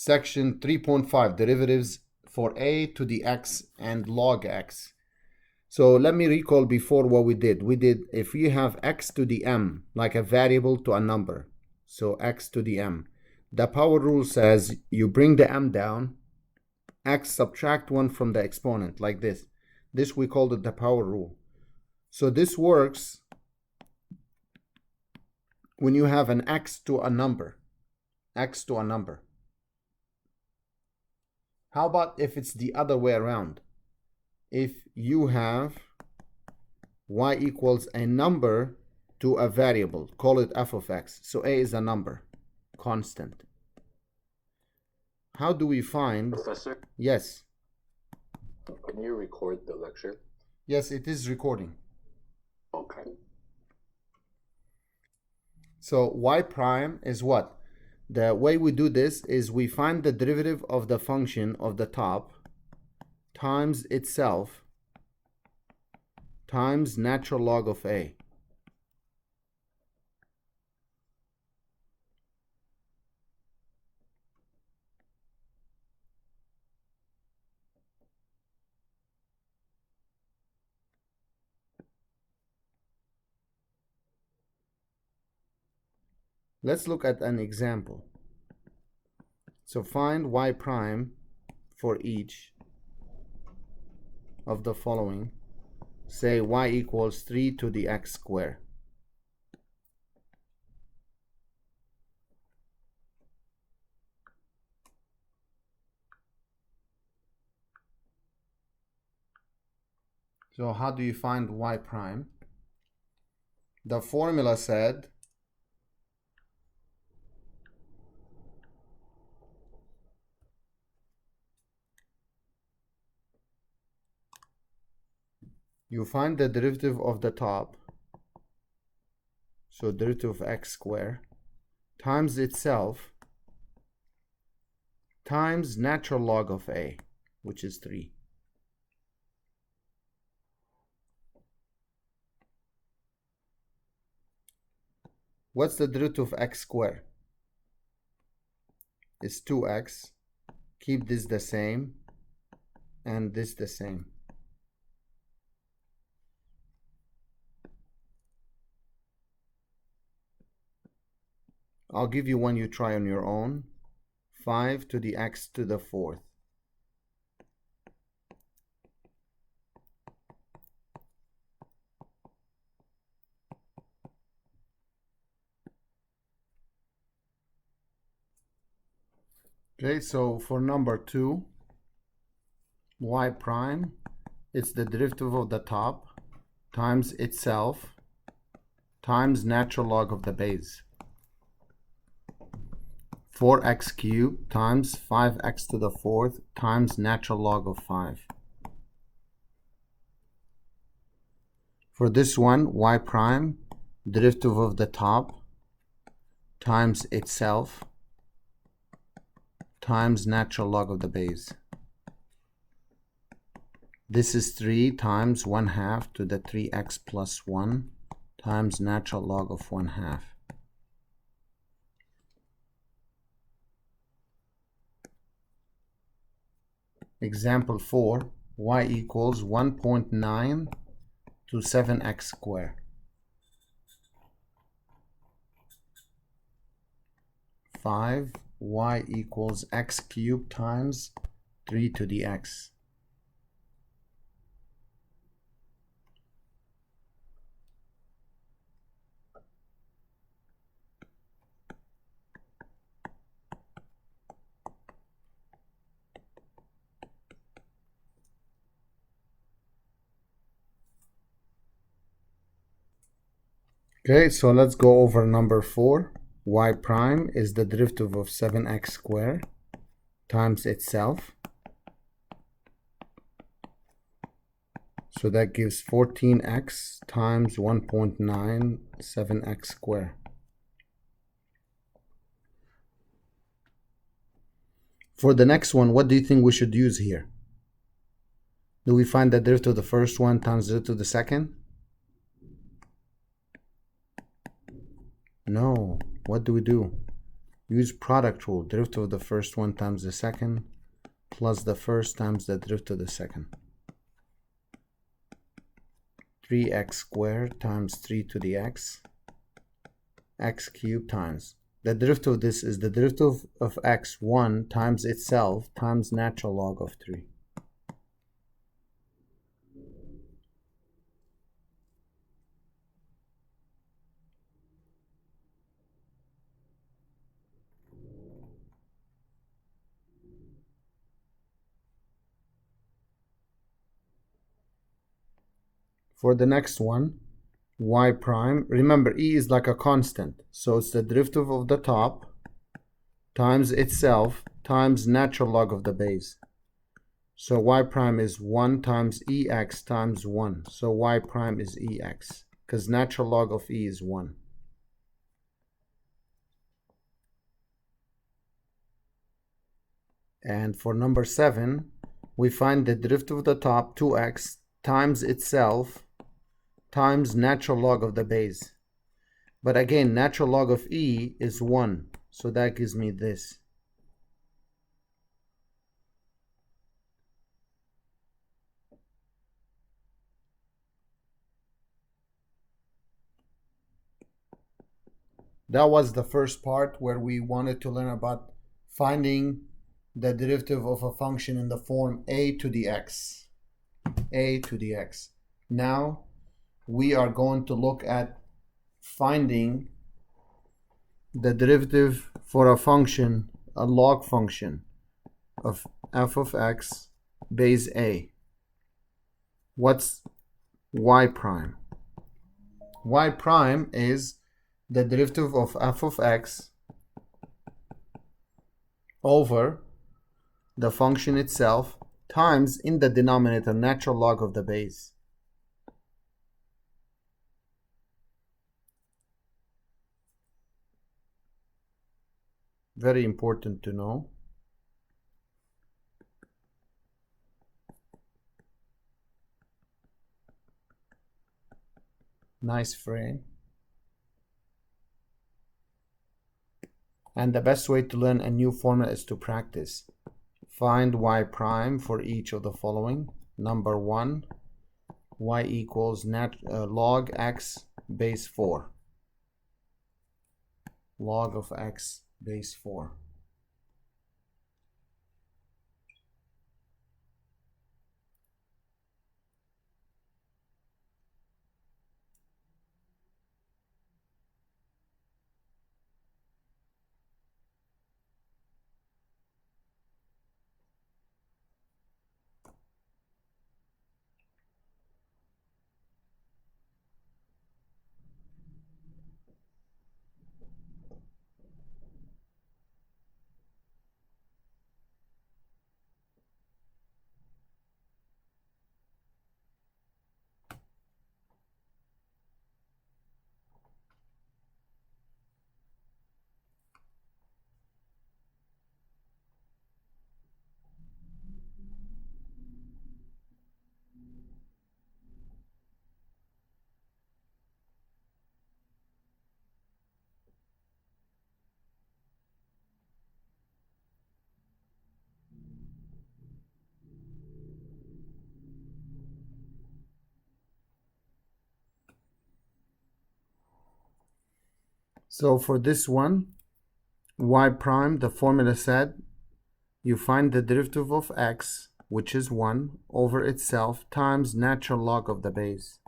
Section 3.5, derivatives for a to the x and log x. So let me recall before what we did. We did if you have x to the m, like a variable to a number, so x to the m. The power rule says you bring the m down, x subtract 1 from the exponent, like this. This we called it the power rule. So this works when you have an x to a number, x to a number. How about if it's the other way around? If you have y equals a number to a variable, call it f of x. So a is a number, constant. How do we find... Professor? Yes. Can you record the lecture? Yes, it is recording. Okay. So y prime is what? The way we do this is we find the derivative of the function of the top times itself times natural log of a. Let's look at an example. So find y prime for each of the following. Say y equals 3 to the x squared. So how do you find y prime? The formula said you find the derivative of the top, so derivative of x squared, times itself, times natural log of a, which is 3. What's the derivative of x squared? It's 2x. Keep this the same, and this the same. I'll give you one you try on your own. 5 to the x to the 4th. Okay, so for number 2, y prime, it's the derivative of the top times itself times natural log of the base. 4x cubed times 5x to the 4th times natural log of 5. For this one, y prime, derivative of the top times itself times natural log of the base. This is 3 times 1/2 to the 3x plus 1 times natural log of 1/2. Example 4, y equals 1.9 to 7x squared. 5, y equals x cubed times 3 to the x. Okay, so let's go over number 4. Y prime is the derivative of 7x squared times itself. So that gives 14x times 1.9, 7x squared. For the next one, what do you think we should use here? Do we find the derivative of the first one times the derivative of the second? No. What do we do? Use product rule. Derivative of the first one times the second plus the first times the derivative of the second. 3x squared times 3 to the x cubed times. The derivative of this is the derivative of x1 times itself times natural log of 3. For the next one, y prime, remember e is like a constant, so it's the derivative of the top times itself times natural log of the base. So y prime is 1 times ex times 1. So y prime is ex, because natural log of e is 1. And for number 7, we find the derivative of the top, 2x, times itself times natural log of the base. But again, natural log of e is 1, so that gives me this. That was the first part where we wanted to learn about finding the derivative of a function in the form a to the x. A to the x. Now we are going to look at finding the derivative for a function, a log function of f of x base a. What's y prime? Y prime is the derivative of f of x over the function itself times, in the denominator, natural log of the base. Very important to know. Nice frame. And the best way to learn a new formula is to practice. Find y prime for each of the following. Number 1, y equals log x base 4. Log of x base 4. So for this one, y prime, the formula said you find the derivative of x, which is 1, over itself times natural log of the base.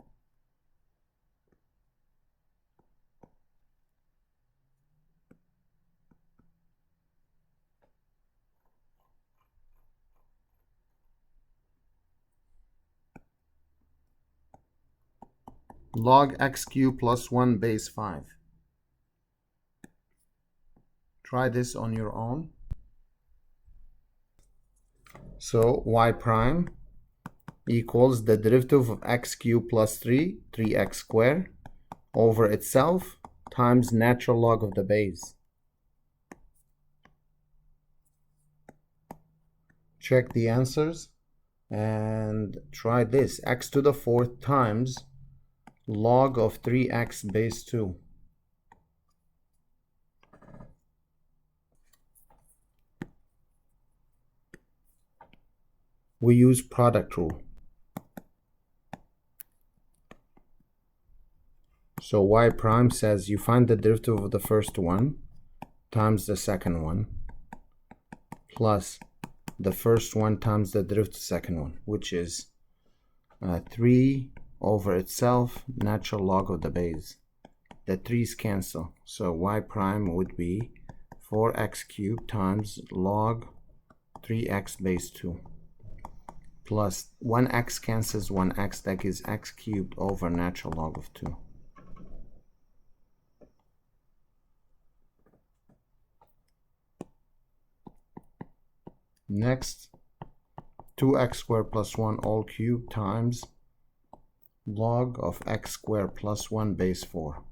Log x cubed plus 1 base 5. Try this on your own. So y prime equals the derivative of x cubed plus 3, 3x squared, over itself times natural log of the base. Check the answers and try this. X to the 4th times log of 3x base 2. we use product rule. So y prime says you find the derivative of the first one times the second one plus the first one times the derivative of the second one, which is 3 over itself natural log of the base. The 3's cancel, so y prime would be 4x cubed times log 3x base 2 plus 1x cancels 1x, that gives x cubed over natural log of 2. Next, 2x squared plus 1 all cubed times log of x squared plus 1 base 4.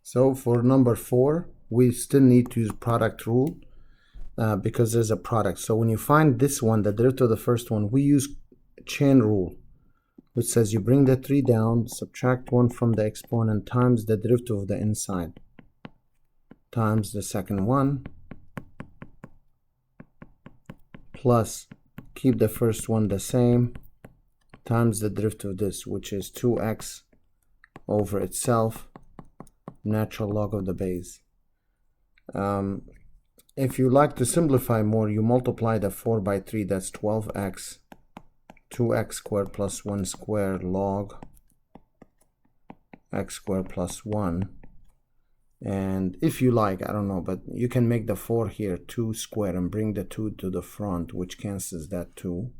So for number 4, we still need to use product rule because there's a product. So when you find this one, the derivative of the first one, we use chain rule, which says you bring the 3 down, subtract 1 from the exponent times the derivative of the inside times the second one plus keep the first one the same times the derivative of this, which is 2x over itself natural log of the base. If you like to simplify more, you multiply the 4 by 3, that's 12x 2x squared plus 1 squared log x squared plus 1. And if you like, I don't know, but you can make the 4 here 2 squared and bring the 2 to the front, which cancels that 2.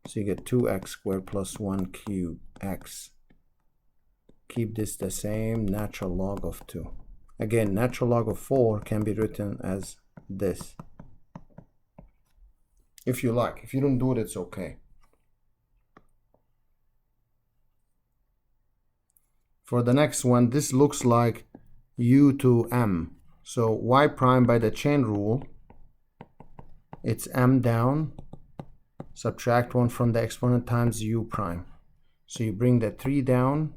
So you get 2x squared plus 1 cubed x. Keep this the same, natural log of 2. Again, natural log of 4 can be written as this. If you like. If you don't do it, it's okay. For the next one, this looks like u to m. So y prime by the chain rule, it's m down, subtract 1 from the exponent times u prime. So you bring the 3 down,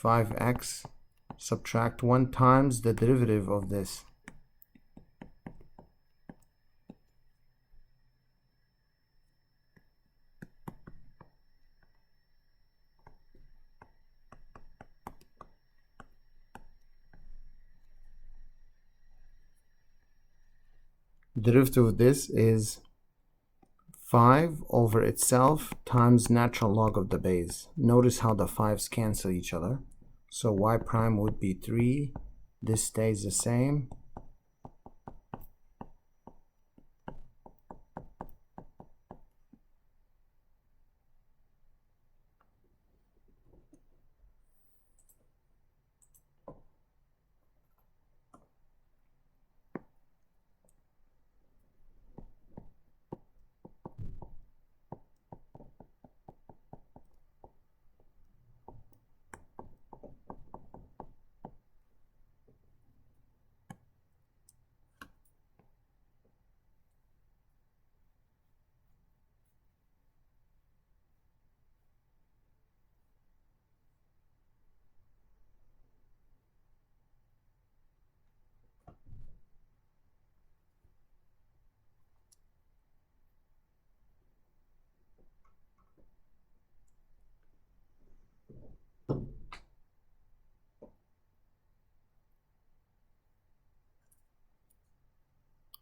5x, subtract 1 times the derivative of this. Derivative of this is 5 over itself times natural log of the base. Notice how the 5's cancel each other. So y prime would be 3. This stays the same.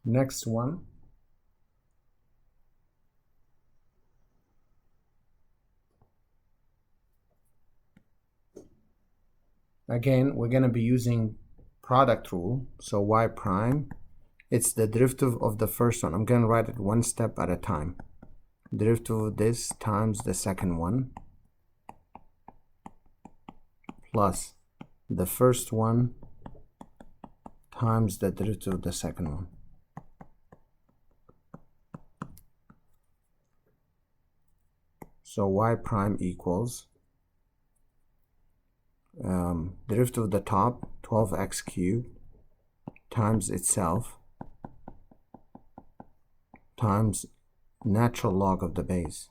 Next one. Again, we're going to be using product rule. So y prime, it's the derivative of the first one. I'm going to write it one step at a time. Derivative of this times the second one plus the first one times the derivative of the second one. So y prime equals derivative of the top, 12x cubed, times itself, times natural log of the base.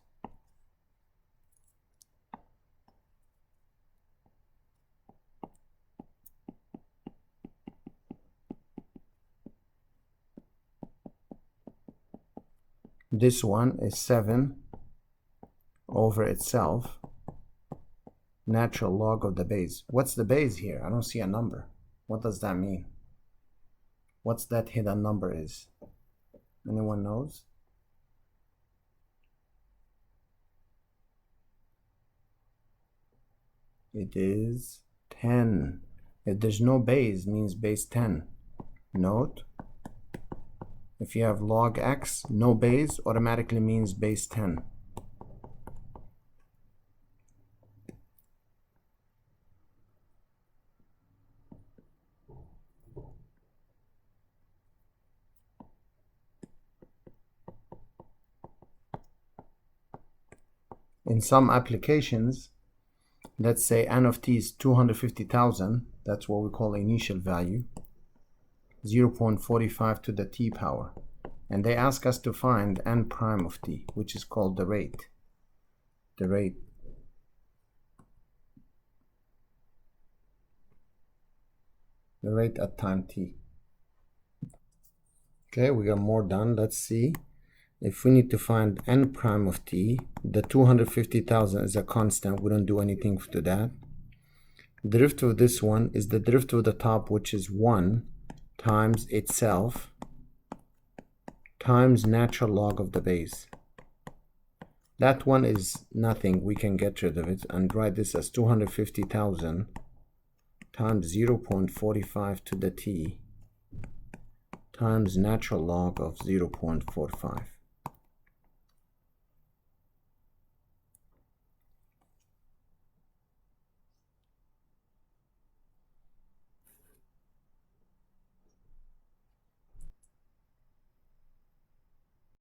This one is 7 over itself, natural log of the base. What's the base here? I don't see a number. What does that mean? What's that hidden number is? Anyone knows? It is 10. If there's no base, means base 10. Note, if you have log x, no base, automatically means base 10. In some applications, let's say n of t is 250,000, that's what we call initial value, 0.45 to the t power. And they ask us to find n prime of t, which is called the rate. The rate. The rate at time t. Okay, we got more done. Let's see. If we need to find n prime of t, the 250,000 is a constant. We don't do anything to that. The derivative of this one is the derivative of the top, which is 1 times itself times natural log of the base. That one is nothing. We can get rid of it and write this as 250,000 times 0.45 to the t times natural log of 0.45.